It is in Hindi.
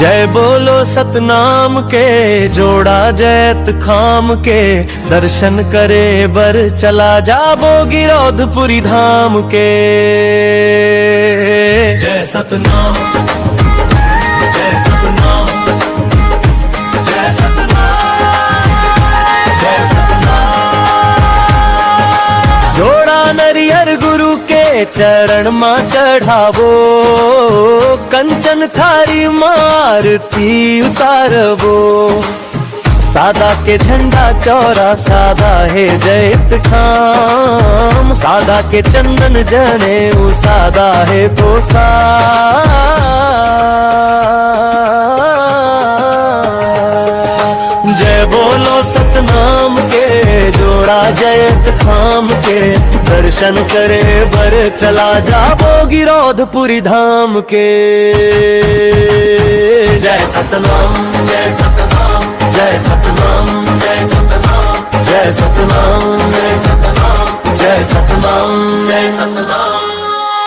जय बोलो सतनाम के जोड़ा जैत खाम के दर्शन करे बर चला जाबो गिरौधपुरी धाम के। जय सतनाम जय सतनाम जय सतनाम जय सतनाम। जोड़ा नरियर गुरु के चरण मां चढ़ावो कंचन थारी मारती उतारबो। सादा के झंडा चौरा सादा है जैत खाम सादा के चंदन जने उ सादा है तो सा। जय बोलो सतनाम के जोड़ा जैत खाम के दर्शन करे बर चला जाबो गिरौधपुरी धाम के। जय सतनाम जय सतनाम जय सतनाम जय सतनाम जय सतनाम